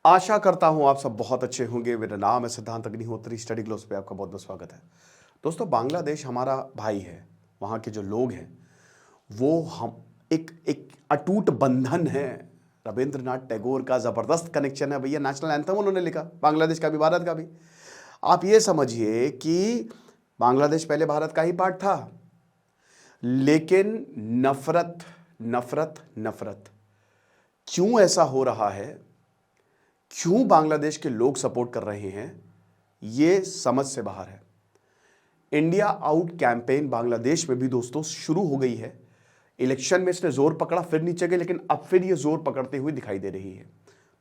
आशा करता हूं आप सब बहुत अच्छे होंगे। मेरा नाम है सिद्धांत अग्निहोत्री। स्टडी ग्लोस पे आपका बहुत बहुत स्वागत है। दोस्तों, बांग्लादेश हमारा भाई है। वहां के जो लोग हैं वो हम एक एक अटूट बंधन है। रविंद्रनाथ टैगोर का जबरदस्त कनेक्शन है भैया। नेशनल एंथम उन्होंने लिखा, बांग्लादेश का भी भारत का भी। आप ये समझिए कि बांग्लादेश पहले भारत का ही पार्ट था, लेकिन नफरत नफरत नफरत क्यों ऐसा हो रहा है, क्यों बांग्लादेश के लोग सपोर्ट कर रहे हैं, ये समझ से बाहर है। इंडिया आउट कैंपेन बांग्लादेश में भी दोस्तों शुरू हो गई है। इलेक्शन में इसने जोर पकड़ा, फिर नीचे गई, लेकिन अब फिर ये जोर पकड़ते हुए दिखाई दे रही है।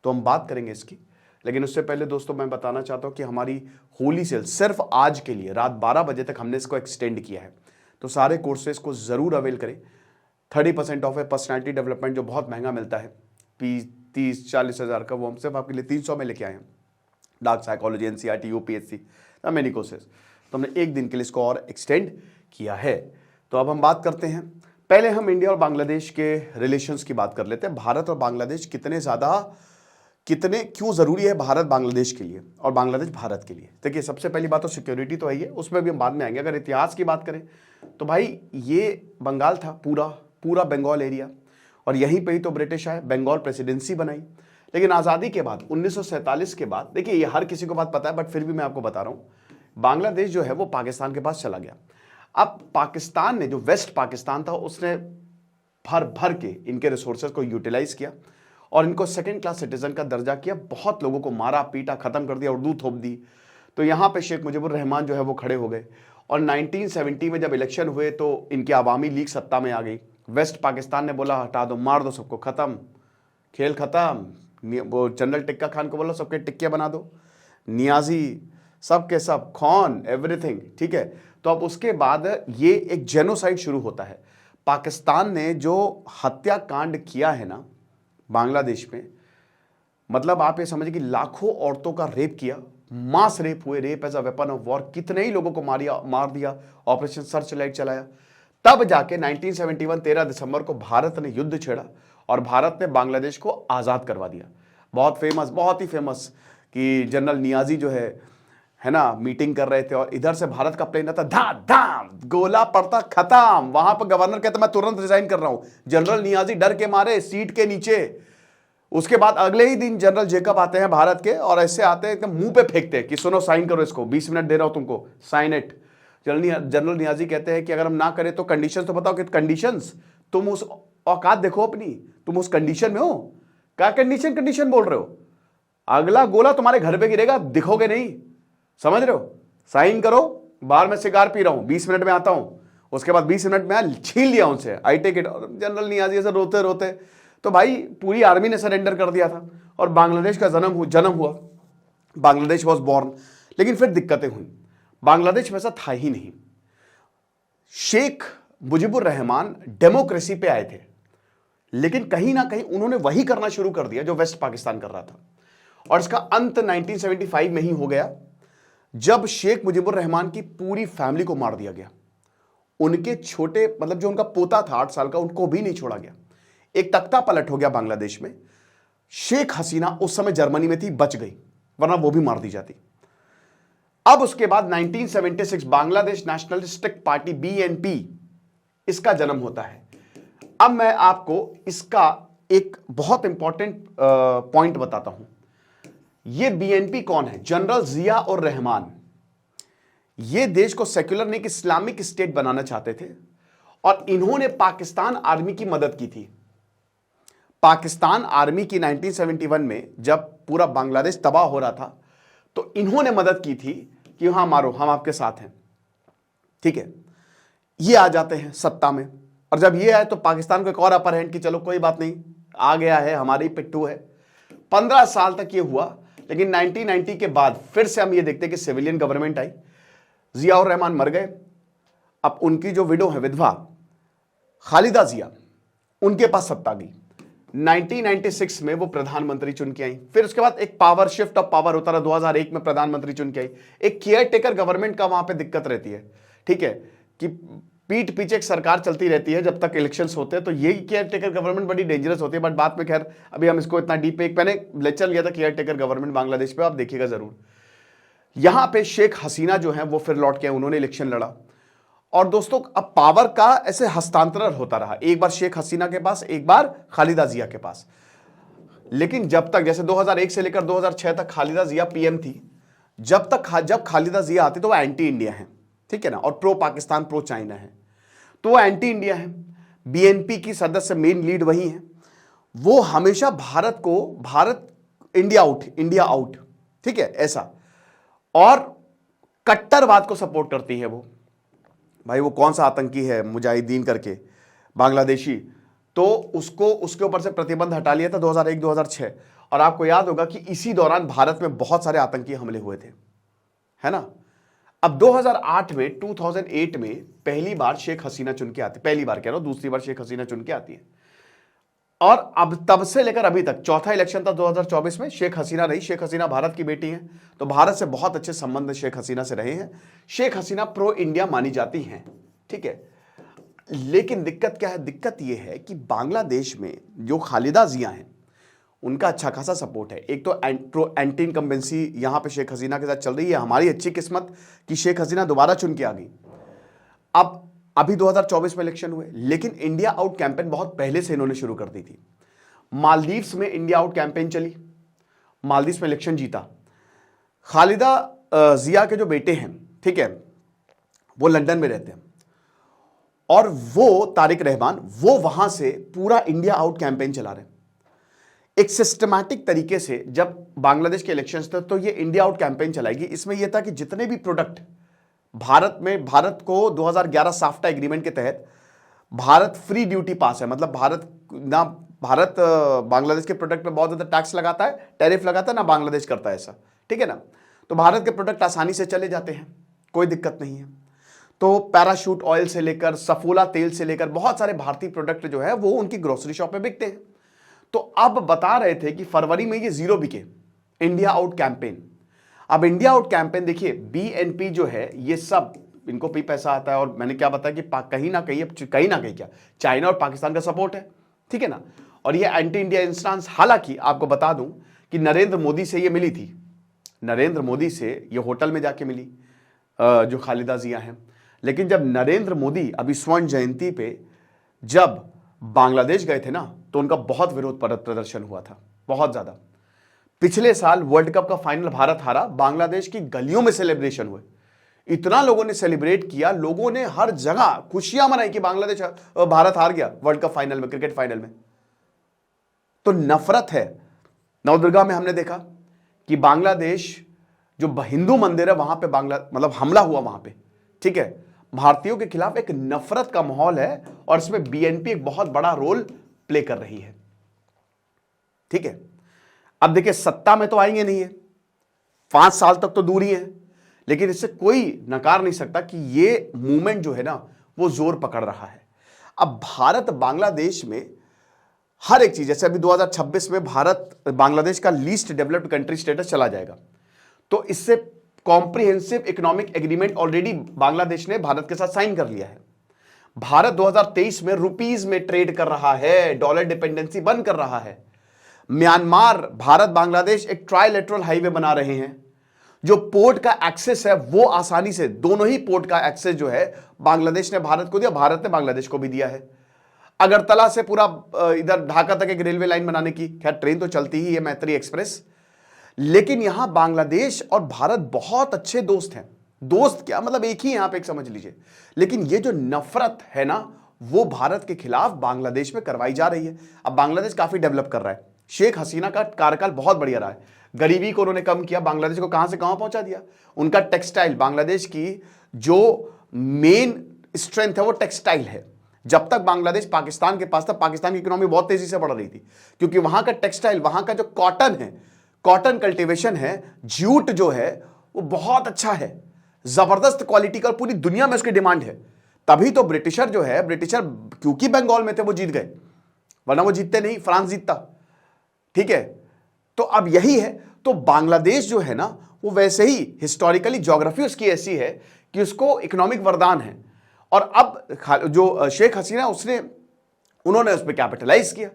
तो हम बात करेंगे इसकी, लेकिन उससे पहले दोस्तों मैं बताना चाहता हूं कि हमारी होली सेल सिर्फ आज के लिए रात 12 बजे तक हमने इसको एक्सटेंड किया है। तो सारे कोर्सेज को जरूर अवेल करें। 30% ऑफ है। पर्सनैलिटी डेवलपमेंट जो बहुत महंगा मिलता है, 30-40 हज़ार का, वो हम सिर्फ आपके लिए 300 में लेके आए हैं। Dark psychology, NCERT, UPSC, many courses. तो हमने एक दिन के लिए इसको और एक्सटेंड किया है। तो अब हम बात करते हैं। पहले हम इंडिया और बांग्लादेश के रिलेशंस की बात कर लेते हैं। भारत और बांग्लादेश कितने क्यों जरूरी है भारत बांग्लादेश के लिए और बांग्लादेश भारत के लिए। देखिए, सबसे पहली बात तो सिक्योरिटी तो है ही है, उसमें भी हम बाद में आएंगे। अगर इतिहास की बात करें तो भाई ये बंगाल था, पूरा बंगाल एरिया, और यहीं पे ही तो ब्रिटिश आए, बंगाल प्रेसिडेंसी बनाई। लेकिन आज़ादी के बाद 1947 के बाद, देखिए ये हर किसी को बात पता है, बट फिर भी मैं आपको बता रहा हूँ, बांग्लादेश जो है वो पाकिस्तान के पास चला गया। अब पाकिस्तान ने, जो वेस्ट पाकिस्तान था, उसने भर भर के इनके रिसोर्सेज को यूटिलाइज किया और इनको सेकेंड क्लास सिटीजन का दर्जा किया। बहुत लोगों को मारा पीटा, खत्म कर दिया, उर्दू थोप दी। तो यहाँ पे शेख मुजीबुर रहमान जो है वो खड़े हो गए और 1970 में जब इलेक्शन हुए तो इनकी आवामी लीग सत्ता में आ गई। वेस्ट पाकिस्तान ने बोला हटा दो, मार दो सबको, खत्म, खेल खत्म। वो जनरल टिक्का खान को बोला सबके टिक्के बना दो, नियाजी सब के सब, खौन, एवरीथिंग, ठीक है। तो अब उसके बाद ये एक जेनोसाइड शुरू होता है। पाकिस्तान ने जो हत्याकांड किया है ना बांग्लादेश में, मतलब आप ये समझिए कि लाखों औरतों का रेप किया, मास रेप हुए, rape as a weapon of war, कितने ही लोगों को मार दिया, ऑपरेशन सर्च लाइट चलाया। तब जाके 1971 13 दिसंबर को भारत ने युद्ध छेड़ा और भारत ने बांग्लादेश को आजाद करवा दिया। बहुत ही फेमस कि जनरल नियाजी जो है ना, मीटिंग कर रहे थे और इधर से भारत का प्लेन आता, धा धाम, गोला पड़ता, खत्म। वहां पर गवर्नर कहता मैं तुरंत रिजाइन कर रहा हूं। जनरल नियाजी डर के मारे सीट के नीचे। उसके बाद अगले ही दिन जनरल जेकब आते हैं भारत के और ऐसे आते हैं एकदम मुंह पे फेंकते हैं कि सुनो साइन करो इसको, 20 मिनट दे रहा हूं तुमको, साइन इट। जनरल नियाजी कहते हैं कि अगर हम ना करें तो कंडीशंस तो बताओ कि कंडीशंस, तुम उस औकात देखो अपनी, तुम उस कंडीशन में हो। क्या कंडीशन बोल रहे हो? अगला गोला तुम्हारे घर पे गिरेगा, दिखोगे नहीं, समझ रहे हो? साइन करो, बाहर में सिगार पी रहा हूं, 20 मिनट में आता हूं। उसके बाद 20 मिनट में छीन लिया उनसे, I take it. General Niazi ऐसे रोते रोते, तो भाई पूरी आर्मी ने सरेंडर कर दिया था और बांग्लादेश का जन्म हुआ। Bangladesh was born. लेकिन फिर दिक्कतें हुई। बांग्लादेश वैसा था ही नहीं। शेख मुजीबुर रहमान डेमोक्रेसी पे आए थे, लेकिन कहीं ना कहीं उन्होंने वही करना शुरू कर दिया जो वेस्ट पाकिस्तान कर रहा था। और इसका अंत 1975 में ही हो गया, जब शेख मुजीबुर रहमान की पूरी फैमिली को मार दिया गया। उनके छोटे, मतलब जो उनका पोता था 8 साल का, उनको भी नहीं छोड़ा गया। एक तख्ता पलट हो गया बांग्लादेश में। शेख हसीना उस समय जर्मनी में थी, बच गई, वरना वो भी मार दी जाती। अब उसके बाद 1976 बांग्लादेश नेशनलिस्टिक पार्टी बीएनपी, इसका जन्म होता है। अब मैं आपको इसका एक बहुत इंपॉर्टेंट पॉइंट बताता हूं। ये बीएनपी कौन है? जनरल जिया और रहमान। ये देश को सेक्युलर नहीं, इस्लामिक स्टेट बनाना चाहते थे और इन्होंने पाकिस्तान आर्मी की मदद की थी। पाकिस्तान आर्मी की 1971 में जब पूरा बांग्लादेश तबाह हो रहा था, तो इन्होंने मदद की थी कि हां मारो, हम आपके साथ हैं, ठीक है। ये आ जाते हैं सत्ता में, और जब ये आए तो पाकिस्तान को एक और अपर हैंड कि चलो कोई बात नहीं, आ गया है, हमारी पिट्ठू है। 15 साल तक ये हुआ, लेकिन 1990 के बाद फिर से हम ये देखते हैं कि सिविलियन गवर्नमेंट आई। जिया और रहमान मर गए। अब उनकी जो विडो है, विधवा खालिदा जिया, उनके पास सत्ता आ गई। 1996 में वो प्रधानमंत्री चुन के आई। फिर उसके बाद एक पावर शिफ्ट ऑफ पावर होता रहा। 2001 में प्रधानमंत्री चुन के आई। एक केयर टेकर गवर्नमेंट का वहां पे दिक्कत रहती है, ठीक है, कि पीठ पीछे एक सरकार चलती रहती है जब तक इलेक्शंस होते हैं, तो ये केयर टेकर गवर्नमेंट बड़ी डेंजरस होती है। बट बात में खैर अभी हम इसको इतना डीप, एक मैंने लेक्चर लिया था केयर टेकर गवर्नमेंट बांग्लादेश पे, आप देखिएगा जरूर। यहां पे शेख हसीना जो है वो फिर लौट के उन्होंने इलेक्शन लड़ा, और दोस्तों अब पावर का ऐसे हस्तांतरण होता रहा, एक बार शेख हसीना के पास, एक बार खालिदा जिया के पास। लेकिन जब तक, जैसे 2001 से लेकर 2006 तक खालिदा जिया पीएम थी, जब खालिदा जिया आती तो वो एंटी इंडिया है, ठीक है ना, और प्रो पाकिस्तान प्रो चाइना है, तो वो एंटी इंडिया है। बीएनपी की सदस्य मेन लीड वही है, वो हमेशा भारत इंडिया आउट, ठीक है ऐसा, और कट्टरवाद को सपोर्ट करती है वो। भाई वो कौन सा आतंकी है मुजाहिदीन करके बांग्लादेशी, तो उसको उसके ऊपर से प्रतिबंध हटा लिया था 2001-2006, और आपको याद होगा कि इसी दौरान भारत में बहुत सारे आतंकी हमले हुए थे, है ना। अब 2008 में पहली बार शेख हसीना चुन के आती, पहली बार कह रहा हूं, दूसरी बार शेख हसीना चुन के आती है, और अब तब से लेकर अभी तक चौथा इलेक्शन था 2024 में, शेख हसीना रही। शेख हसीना भारत की बेटी हैं, तो भारत से बहुत अच्छे संबंध शेख हसीना से रहे हैं। शेख हसीना प्रो इंडिया मानी जाती हैं, ठीक है। लेकिन दिक्कत क्या है, दिक्कत यह है कि बांग्लादेश में जो खालिदा जिया हैं उनका अच्छा खासा सपोर्ट है। एक तो एंटी इनकम्बेंसी यहां पे शेख हसीना के साथ चल रही है। हमारी अच्छी किस्मत कि शेख हसीना दोबारा चुन के आ गई। अब अभी 2024 में इलेक्शन हुए, लेकिन इंडिया आउट कैंपेन बहुत पहले से इन्होंने शुरू कर दी थी। मालदीव्स में इंडिया आउट कैंपेन चली, मालदीव्स में इलेक्शन जीता। खालिदा जिया के जो बेटे हैं, ठीक है, वो लंदन में रहते हैं, और वो तारिक रहमान, वो वहां से पूरा इंडिया आउट कैंपेन चला रहे हैं। एक सिस्टमैटिक तरीके से जब बांग्लादेश के इलेक्शंस थे तो ये इंडिया आउट कैंपेन चलाएगी। इसमें यह था कि जितने भी प्रोडक्ट भारत को 2011 साफ्टा एग्रीमेंट के तहत भारत फ्री ड्यूटी पास है, मतलब भारत बांग्लादेश के प्रोडक्ट पे बहुत ज्यादा टैक्स लगाता है, टैरिफ लगाता है ना, बांग्लादेश करता है ऐसा, ठीक है ना। तो भारत के प्रोडक्ट आसानी से चले जाते हैं, कोई दिक्कत नहीं है। तो पैराशूट ऑयल से लेकर सफोला तेल से लेकर बहुत सारे भारतीय प्रोडक्ट जो है वो उनकी ग्रोसरी शॉप में बिकते हैं। तो अब बता रहे थे कि फरवरी में ये जीरो बिके, इंडिया आउट कैंपेन। अब इंडिया आउट कैंपेन देखिए, बीएनपी जो है ये सब इनको भी पैसा आता है, और मैंने क्या बताया कि कहीं ना कहीं क्या चाइना और पाकिस्तान का सपोर्ट है, ठीक है ना। और ये एंटी इंडिया इंस्टांस, हालांकि आपको बता दूं कि नरेंद्र मोदी से ये मिली थी, नरेंद्र मोदी से ये होटल में जाके मिली जो खालिदा जिया हैं। लेकिन जब नरेंद्र मोदी अभी स्वर्ण जयंती पे जब बांग्लादेश गए थे ना, तो उनका बहुत विरोध प्रदर्शन हुआ था, बहुत ज्यादा। पिछले साल वर्ल्ड कप का फाइनल भारत हारा, बांग्लादेश की गलियों में सेलिब्रेशन हुए, इतना लोगों ने सेलिब्रेट किया, लोगों ने हर जगह खुशियां मनाई कि भारत हार गया वर्ल्ड कप फाइनल में, क्रिकेट फाइनल में। तो नफरत है। नवदुर्गा में हमने देखा कि बांग्लादेश जो हिंदू मंदिर है वहां पे मतलब हमला हुआ वहां पे, ठीक है। भारतीयों के खिलाफ एक नफरत का माहौल है, और इसमें बीएनपी एक बहुत बड़ा रोल प्ले कर रही है, ठीक है। अब देखिए सत्ता में तो आएंगे नहीं है, 5 साल तक तो दूर ही है, लेकिन इससे कोई नकार नहीं सकता कि ये मूवमेंट जो है ना वो जोर पकड़ रहा है। अब भारत बांग्लादेश में हर एक चीज, जैसे अभी 2026 में भारत बांग्लादेश का लीस्ट डेवलप्ड कंट्री स्टेटस चला जाएगा, तो इससे comprehensive economic agreement already Bangladesh ने भारत के साथ साइन कर लिया है। भारत 2023 में रुपीज में ट्रेड कर रहा है, डॉलर डिपेंडेंसी बंद कर रहा है। म्यांमार, भारत बांग्लादेश एक ट्राइलेटरल हाईवे बना रहे हैं, जो पोर्ट का एक्सेस है वो आसानी से, दोनों ही पोर्ट का एक्सेस जो है बांग्लादेश ने भारत को दिया, भारत ने बांग्लादेश को भी दिया है। अगरतला से पूरा इधर ढाका तक एक रेलवे लाइन बनाने की, खैर ट्रेन तो चलती ही है, मैत्री एक्सप्रेस। लेकिन यहां बांग्लादेश और भारत बहुत अच्छे दोस्त हैं। दोस्त क्या मतलब, एक ही यहां पे एक समझ लीजिए। लेकिन ये जो नफरत है ना वो भारत के खिलाफ बांग्लादेश में करवाई जा रही है। अब बांग्लादेश काफी डेवलप कर रहा है, शेख हसीना का कार्यकाल बहुत बढ़िया रहा है, गरीबी को उन्होंने कम किया, बांग्लादेश को कहां से कहां पहुंचा दिया। उनका टेक्सटाइल, बांग्लादेश की जो मेन स्ट्रेंथ है वो टेक्सटाइल है। जब तक बांग्लादेश पाकिस्तान के पास था, पाकिस्तान की इकोनॉमी बहुत तेजी से बढ़ रही थी, क्योंकि वहां का टेक्सटाइल, वहां का जो कॉटन है, कॉटन कल्टीवेशन है, जूट जो है वो बहुत अच्छा है, जबरदस्त क्वालिटी का, पूरी दुनिया में उसकी डिमांड है। तभी तो ब्रिटिशर जो है, ब्रिटिशर क्योंकि बंगाल में थे वो जीत गए, वरना वो जीतते नहीं, फ्रांस जीतता, ठीक है। तो अब यही है। तो बांग्लादेश जो है ना वो वैसे ही हिस्टोरिकली ज्योग्राफी उसकी ऐसी है कि उसको इकोनॉमिक वरदान है, और अब जो शेख हसीना उन्होंने उस पर कैपिटलाइज किया,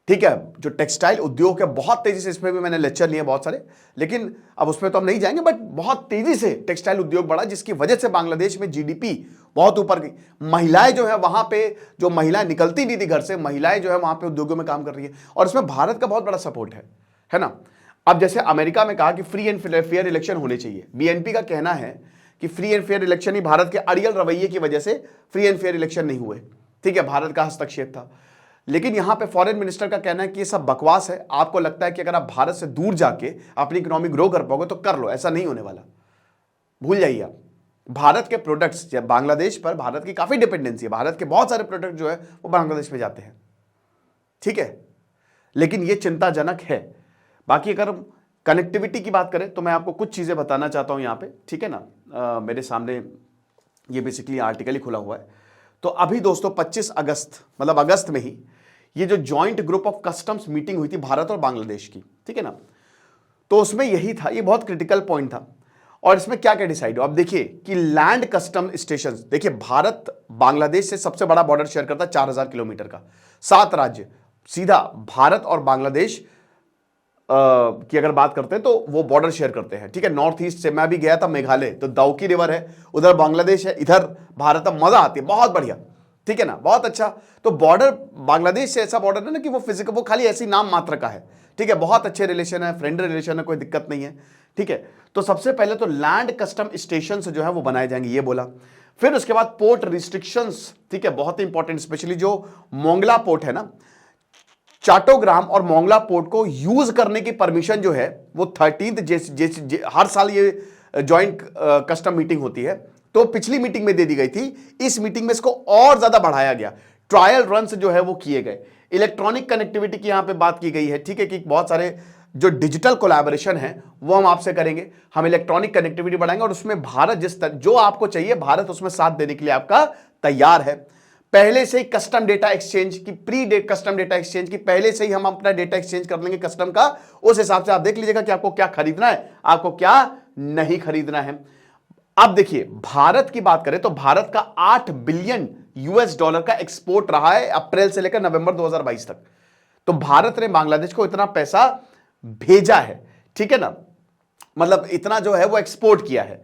ठीक है। जो टेक्सटाइल उद्योग है बहुत तेजी से, इसमें भी मैंने लेक्चर लिए बहुत सारे, लेकिन अब उसमें तो हम नहीं जाएंगे, बट बहुत तेजी से टेक्सटाइल उद्योग बढ़ा, जिसकी वजह से बांग्लादेश में जीडीपी बहुत ऊपर गई। महिलाएं जो है वहां पे, जो महिलाएं निकलती नहीं थी घर से, महिलाएं जो है वहां पे उद्योगों में काम कर रही है, और इसमें भारत का बहुत बड़ा सपोर्ट है ना। अब जैसे अमेरिका में कहा कि फ्री एंड फेयर इलेक्शन होने चाहिए, बीएनपी का कहना है कि फ्री एंड फेयर इलेक्शन ही भारत के अड़ियल रवैये की वजह से फ्री एंड फेयर इलेक्शन नहीं हुए, ठीक है, भारत का हस्तक्षेप था। लेकिन यहां पे फॉरेन मिनिस्टर का कहना है कि ये सब बकवास है, आपको लगता है कि अगर आप भारत से दूर जाके अपनी इकोनॉमी ग्रो कर पाओगे तो कर लो, ऐसा नहीं होने वाला, भूल जाइए आप। भारत के प्रोडक्ट्स, बांग्लादेश पर भारत की काफी डिपेंडेंसी है, भारत के बहुत सारे प्रोडक्ट जो है वो बांग्लादेश में जाते हैं, ठीक है, लेकिन ये चिंताजनक है। बाकी अगर हम कनेक्टिविटी की बात करें तो मैं आपको कुछ चीजें बताना चाहता हूं यहां पे, ठीक है ना। मेरे सामने ये बेसिकली आर्टिकल ही खुला हुआ है। तो अभी दोस्तों 25 अगस्त, मतलब अगस्त में ही, ये जो joint group of customs meeting हुई थी भारत और बांग्लादेश की, ठीक है ना, तो उसमें यही था, ये बहुत क्रिटिकल पॉइंट था। और इसमें क्या क्या डिसाइड हो, अब देखिए कि लैंड कस्टम स्टेशन, देखिए भारत बांग्लादेश से सबसे बड़ा बॉर्डर शेयर करता है 4000 किलोमीटर का, 7 राज्य सीधा भारत और बांग्लादेश की अगर बात करते हैं तो वो बॉर्डर शेयर करते हैं, ठीक है। नॉर्थ ईस्ट से मैं भी गया था मेघालय, तो दाउकी रिवर है, उधर बांग्लादेश है, इधर भारत, अब मजा आती है, बहुत बढ़िया, ठीक है ना, बहुत अच्छा। तो बॉर्डर बांग्लादेश से ऐसा बॉर्डर है ना कि वो फिजिकल, वो खाली ऐसी नाम मात्र का है, ठीक है, बहुत अच्छे रिलेशन है, फ्रेंड रिलेशन है, कोई दिक्कत नहीं है, ठीक है। तो सबसे पहले तो लैंड कस्टम स्टेशन जो है वो बनाए जाएंगे, ये बोला। फिर उसके बाद पोर्ट रिस्ट्रिक्शंस, ठीक है, बहुत इंपॉर्टेंट, स्पेशली जो मोंगला पोर्ट है ना, चाटोग्राम और मोंगला पोर्ट को यूज करने की परमिशन जो है वो 13th, हर साल ये जॉइंट कस्टम मीटिंग होती है, तो पिछली मीटिंग में दे दी गई थी, इस मीटिंग में इसको और ज्यादा बढ़ाया गया, ट्रायल रन्स जो है वो किए गए। इलेक्ट्रॉनिक कनेक्टिविटी की यहां पे बात की गई है, ठीक है, कि बहुत सारे जो डिजिटल कोलैबोरेशन है वो हम आपसे करेंगे, हम इलेक्ट्रॉनिक कनेक्टिविटी बढ़ाएंगे, और उसमें भारत जो आपको चाहिए, भारत उसमें साथ देने के लिए आपका तैयार है। पहले से ही कस्टम डेटा एक्सचेंज की, कस्टम डेटा एक्सचेंज की पहले से ही हम अपना डेटा एक्सचेंज कर लेंगे कस्टम का, उस हिसाब से आप देख लीजिएगा कि आपको क्या खरीदना है, आपको क्या नहीं खरीदना है। अब देखिए भारत की बात करें तो भारत का 8 बिलियन यूएस डॉलर का एक्सपोर्ट रहा है अप्रैल से लेकर नवंबर 2022 तक। तो भारत ने बांग्लादेश को इतना पैसा भेजा है, ठीक है ना, मतलब इतना जो है वो एक्सपोर्ट किया है।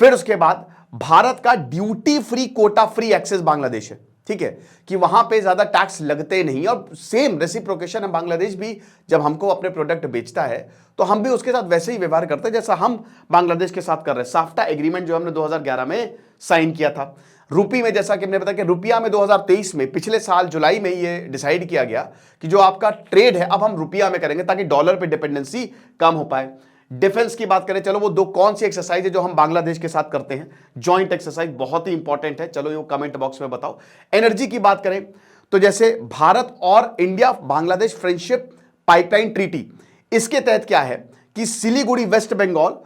फिर उसके बाद भारत का duty free, quota free access Bangladesh है, ठीक है, कि वहां पे ज्यादा टैक्स लगते नहीं, और सेम रेसिप्रोकेशन है, बांग्लादेश भी जब हमको अपने प्रोडक्ट बेचता है तो हम भी उसके साथ वैसे ही व्यवहार करते हैं जैसा हम बांग्लादेश के साथ कर रहे हैं। साफ्टा एग्रीमेंट जो हमने 2011 में साइन किया था। रुपी में, जैसा कि हमने बताया कि रुपया में 2023 में, पिछले साल जुलाई में ये डिसाइड किया गया कि जो आपका ट्रेड है अब हम रुपया में करेंगे ताकि डॉलर पे डिपेंडेंसी कम हो पाए। डिफेंस की बात करें, चलो वो दो कौन सी एक्सरसाइज है जो हम बांग्लादेश के साथ करते हैं, जॉइंट एक्सरसाइज बहुत ही इंपॉर्टेंट है, चलो ये कमेंट बॉक्स में बताओ। एनर्जी की बात करें तो जैसे भारत और India Bangladesh friendship pipeline treaty, इसके तहत क्या है कि सिलीगुड़ी वेस्ट बंगाल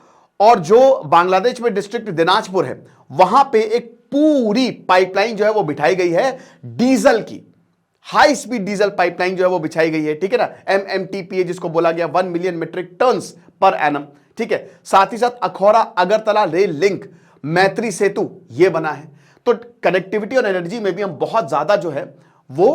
और जो बांग्लादेश में डिस्ट्रिक्ट दिनाजपुर है वहां पे एक पूरी पाइपलाइन जो है वो बिठाई गई है, डीजल की, हाई स्पीड डीजल पाइपलाइन जो है वो बिछाई गई है, ठीक है ना, MMTPA जिसको बोला गया 1 million metric tons per annum, ठीक है। साथ ही साथ अखौरा अगरतला रेल लिंक, मैत्री सेतु ये बना है। तो कनेक्टिविटी और एनर्जी में भी हम बहुत ज्यादा जो है वो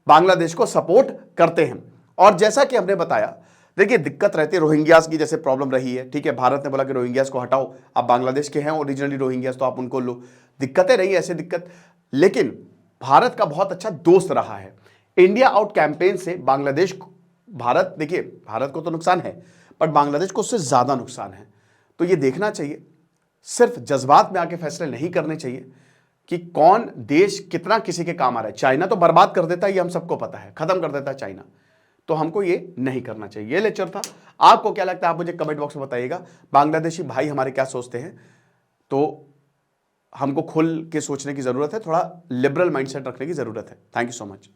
बांग्लादेश को सपोर्ट करते हैं। और जैसा कि हमने बताया, देखिए दिक्कत रहती है रोहिंग्यास की, जैसे प्रॉब्लम रही है, ठीक है, भारत ने बोला कि रोहिंग्यास को हटाओ, आप बांग्लादेश के हैं ओरिजिनली रोहिंग्यास, तो आप उनको लो, दिक्कतें रही ऐसे दिक्कत। लेकिन भारत का बहुत अच्छा दोस्त रहा है। इंडिया आउट कैंपेन से बांग्लादेश को, भारत, देखिए भारत को तो नुकसान है बट बांग्लादेश को उससे ज्यादा नुकसान है। तो ये देखना चाहिए, सिर्फ जज्बात में आके फैसले नहीं करने चाहिए कि कौन देश कितना किसी के काम आ रहा है। चाइना तो बर्बाद कर देता है, ये हम सबको पता है, खत्म कर देता है चाइना, तो हमको ये नहीं करना चाहिए। ये लेक्चर था, आपको क्या लगता है आप मुझे कमेंट बॉक्स में बताइएगा। बांग्लादेशी भाई हमारे क्या सोचते हैं, तो हमको खुल के सोचने की जरूरत है, थोड़ा लिबरल माइंडसेट रखने की जरूरत है। Thank you so much.